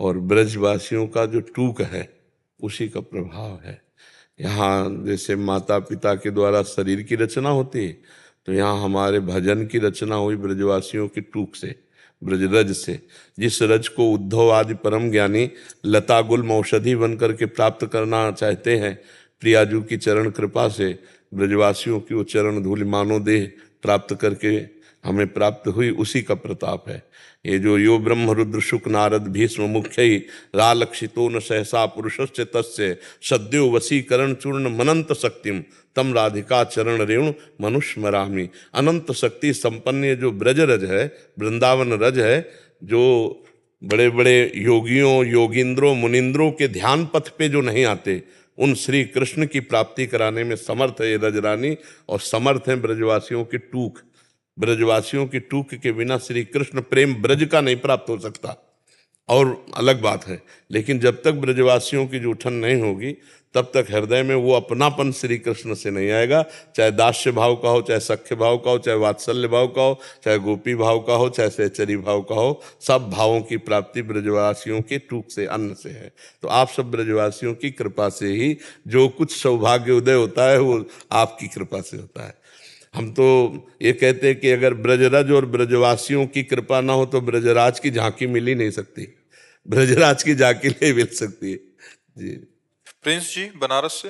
और ब्रजवासियों का जो टूक है उसी का प्रभाव है। यहाँ जैसे माता पिता के द्वारा शरीर की रचना होती है, तो यहाँ हमारे भजन की रचना हुई ब्रजवासियों की टूक से, ब्रजरज से। जिस रज को उद्धव आदि परम ज्ञानी लता गुल्म औषधि बन करके प्राप्त करना चाहते हैं, प्रियाजू की चरण कृपा से ब्रजवासियों की वो चरण धूलि मानो देह प्राप्त करके हमें प्राप्त हुई, उसी का प्रताप है। ये जो यो ब्रह्म रुद्र शुक नारद भीष्म मुख्य रालक्षितो न सहसा पुरुषस्य तस्य सद्यो वशीकरण चूर्ण मनंत शक्तिम तम राधिका चरण रेणु मनुष्य मरामी। अनंत शक्ति संपन्न जो ब्रज रज है, वृंदावन रज है, जो बड़े बड़े योगियों योगिंद्रों मुनिंद्रों के ध्यान पथ पे जो नहीं आते, उन श्री कृष्ण की प्राप्ति कराने में समर्थ है ये रजरानी। और समर्थ है ब्रजवासियों की टूक। ब्रजवासियों की टूक के बिना श्री कृष्ण प्रेम ब्रज का नहीं प्राप्त हो सकता, और अलग बात है। लेकिन जब तक ब्रजवासियों की जूठन नहीं होगी तब तक हृदय में वो अपनापन श्री कृष्ण से नहीं आएगा। चाहे दास्य भाव का हो, चाहे सख्य भाव का हो, चाहे वात्सल्य भाव का हो, चाहे गोपी भाव का हो, चाहे सहचरी भाव का हो, सब भावों की प्राप्ति ब्रजवासियों के टूक से, अन्न से है। तो आप सब ब्रजवासियों की कृपा से ही जो कुछ सौभाग्य उदय होता है वो आपकी कृपा से होता है। हम तो ये कहते हैं कि अगर ब्रजराज और ब्रजवासियों की कृपा ना हो तो ब्रजराज की झांकी मिल ही नहीं सकती, ब्रजराज की झांकी नहीं मिल सकती है जी। प्रिंस जी बनारस से।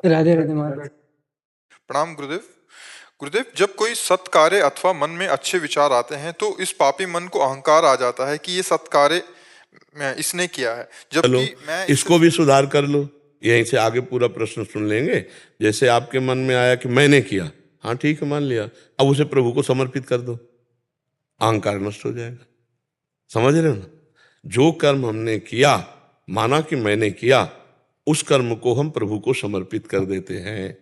राधे राधे महाराज। प्रणाम गुरुदेव। गुरुदेव, जब कोई सत्कार्य अथवा मन में अच्छे विचार आते हैं तो इस पापी मन को अहंकार आ जाता है कि ये सत्कार्य इसने किया है, जबकि मैं इसको भी सुधार कर लो। यहीं से आगे पूरा प्रश्न सुन लेंगे। जैसे आपके मन में आया कि मैंने किया, हाँ ठीक है मान लिया, अब उसे प्रभु को समर्पित कर दो, अहंकार नष्ट हो जाएगा। समझ रहे हो ना? जो कर्म हमने किया, माना कि मैंने किया, उस कर्म को हम प्रभु को समर्पित कर देते हैं।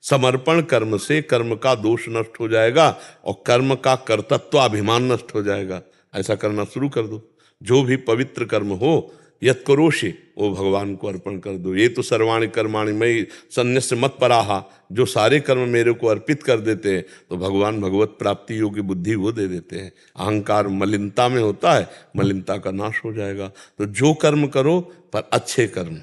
समर्पण कर्म से कर्म का दोष नष्ट हो जाएगा और कर्म का कर्तत्व अभिमान नष्ट हो जाएगा। ऐसा करना शुरू कर दो। जो भी पवित्र कर्म हो यत करोषि वो भगवान को अर्पण कर दो। ये तो सर्वाणि कर्माणि मयि सन्न्यस्य मत पराहा, जो सारे कर्म मेरे को अर्पित कर देते हैं तो भगवान भगवत प्राप्ति योग्य बुद्धि वो दे देते हैं। अहंकार मलिनता में होता है, मलिनता का नाश हो जाएगा। तो जो कर्म करो पर अच्छे कर्म,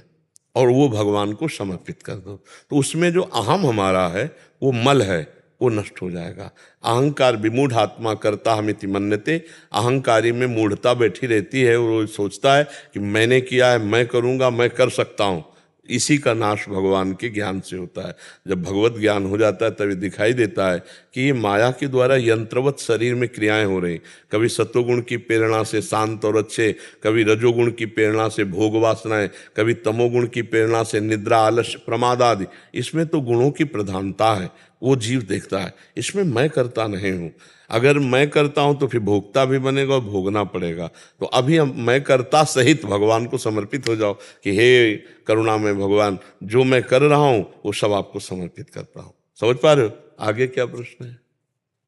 और वो भगवान को समर्पित कर दो, तो उसमें जो अहम हमारा है वो मल है वो नष्ट हो जाएगा। अहंकार विमूढ़ आत्मा करता हमिति मन्यते, अहंकारी में मूढ़ता बैठी रहती है। वो सोचता है कि मैंने किया है, मैं करूँगा, मैं कर सकता हूँ। इसी का नाश भगवान के ज्ञान से होता है। जब भगवत ज्ञान हो जाता है तभी दिखाई देता है कि ये माया के द्वारा यंत्रवत शरीर में क्रियाएं हो रही। कभी सत्वगुण की प्रेरणा से शांत और अच्छे, कभी रजोगुण की प्रेरणा से भोग वासनाएं, कभी तमोगुण की प्रेरणा से निद्रा आलस्य प्रमाद आदि। इसमें तो गुणों की प्रधानता है, वो जीव देखता है। इसमें मैं करता नहीं हूँ। अगर मैं करता हूँ तो फिर भोगता भी बनेगा और भोगना पड़ेगा। तो अभी हम मैं करता सहित भगवान को समर्पित हो जाओ कि हे करुणा में भगवान, जो मैं कर रहा हूँ वो सब आपको समर्पित करता हूँ। समझ पा रहे हो? आगे क्या प्रश्न है?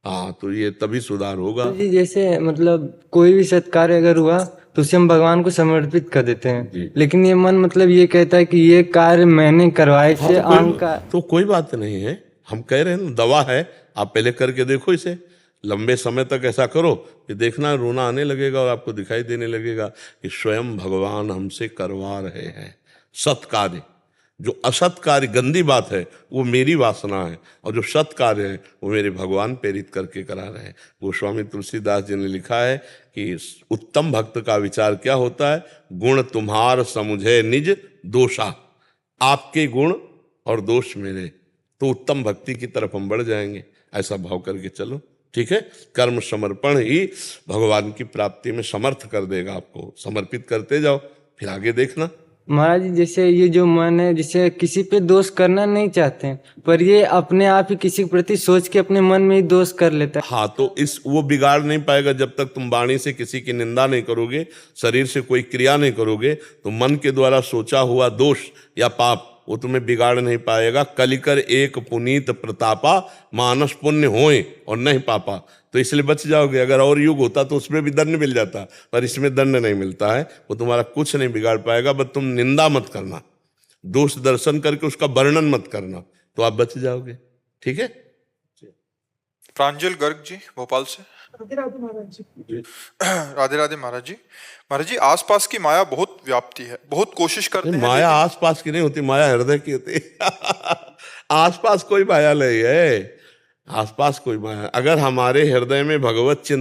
हाँ, तो ये तभी सुधार होगा। तो जी जैसे मतलब कोई भी सत्कार्य अगर हुआ तो उसे हम भगवान को समर्पित कर देते हैं, लेकिन ये मन मतलब ये कहता है कि ये कार्य मैंने करवाए से अहंकार। तो कोई बात नहीं है, हम कह रहे हैं ना, दवा है, आप पहले करके देखो इसे। लंबे समय तक ऐसा करो कि देखना रोना आने लगेगा और आपको दिखाई देने लगेगा कि स्वयं भगवान हमसे करवा रहे हैं सत कार्य। जो असत कार्य गंदी बात है वो मेरी वासना है, और जो सत कार्य है वो मेरे भगवान प्रेरित करके करा रहे हैं। गोस्वामी तुलसीदास जी ने लिखा है कि उत्तम भक्त का विचार क्या होता है? गुण तुम्हार समुझे निज दोषा, आपके गुण और दोष मेरे, तो उत्तम भक्ति की तरफ हम बढ़ जाएंगे। ऐसा भाव करके चलो, ठीक है? कर्म समर्पण ही भगवान की प्राप्ति में समर्थ कर देगा आपको। समर्पित करते जाओ, फिर आगे देखना। महाराज जी जैसे ये जो मन है, जैसे किसी पे दोष करना नहीं चाहते हैं, पर ये अपने आप ही किसी के प्रति सोच के अपने मन में ही दोष कर लेता है। हाँ, तो वो बिगाड़ नहीं पाएगा जब तक तुम वाणी से किसी की निंदा नहीं करोगे, शरीर से कोई क्रिया नहीं करोगे, तो मन के द्वारा सोचा हुआ दोष या पाप वो तुम्हें बिगाड़ नहीं पाएगा। कलिकर एक पुनीत प्रतापा, मानस पुण्य होए और नहीं पापा, तो इसलिए बच जाओगे। अगर और युग होता तो उसमें भी दंड मिल जाता, पर इसमें दंड नहीं मिलता है। वो तुम्हारा कुछ नहीं बिगाड़ पाएगा, बस तुम निंदा मत करना, दोष दर्शन करके उसका वर्णन मत करना, तो आप बच जाओगे। ठीक है? प्रांजल गर्ग जी भोपाल से। राधे राधे महाराज जी। महाराज जी, आसपास की माया बहुत व्याप्ति है, बहुत कोशिश करते हैं, माया आसपास की नहीं होती, माया हृदय की होती है। आसपास कोई माया नहीं है, आसपास कोई माया, अगर हमारे हृदय में भगवत चिंतन